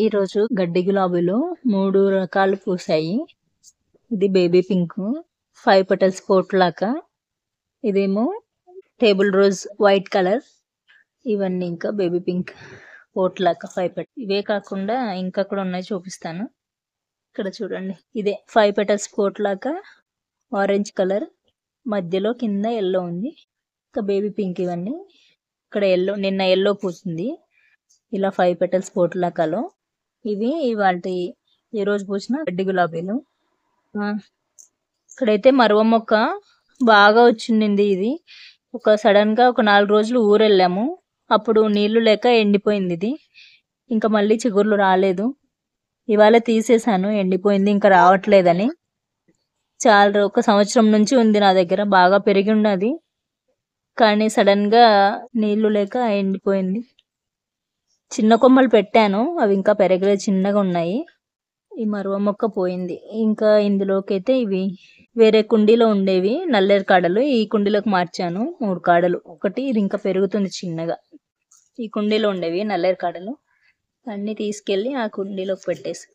ఈరోజు గడ్డి గులాబీలు 3 రకాలు పూసాయి. ఇది బేబీ పింక్ 5 పెటల్స్ పోట్లాక, ఇదేమో టేబుల్ రోజ్ వైట్ కలర్, ఇవన్నీ ఇంకా బేబీ పింక్ పోట్లాక 5 పెటల్స్. ఇవే కాకుండా ఇంకా కూడా ఉన్నాయి, చూపిస్తాను. ఇక్కడ చూడండి, ఇదే 5 పెటల్స్ పోట్లాక ఆరెంజ్ కలర్, మధ్యలో కింద ఎల్లో ఉంది. ఇంకా బేబీ పింక్ ఇవన్నీ. ఇక్కడ ఎల్లో, నిన్న ఎల్లో పూసింది. ఇలా 5 పెటల్స్ పోట్లాకలో ఇవి ఇవాల్టి ఈ రోజు పూసిన గడ్డి గులాబీలు. ఇక్కడైతే మరువ మొక్క బాగా వచ్చింది. ఇది ఒక సడన్ గా ఒక 4 రోజులు ఊరెళ్ళాము, అప్పుడు నీళ్లు లేక ఎండిపోయింది ఇది. ఇంకా మళ్ళీ చిగుర్లు రాలేదు. ఇవాళ తీసేసాను, ఎండిపోయింది ఇంకా రావట్లేదని. చాలా ఒక సంవత్సరం నుంచి ఉంది నా దగ్గర, బాగా పెరిగి ఉన్నది, కానీ సడన్ గా నీళ్లు లేక ఎండిపోయింది. చిన్న కొమ్మలు పెట్టాను, అవి ఇంకా పెరగలేదు, చిన్నగా ఉన్నాయి. ఈ మరువ మొక్క పోయింది. ఇంకా ఇందులోకి అయితే ఇవి వేరే కుండీలో ఉండేవి నల్లేరు కాడలు, ఈ కుండీలోకి మార్చాను. 3 కాడలు, ఒకటి ఇది ఇంకా పెరుగుతుంది చిన్నగా. ఈ కుండీలో ఉండేవి నల్లేరు కాడలు అన్ని తీసుకెళ్ళి ఆ కుండీలోకి పెట్టేసి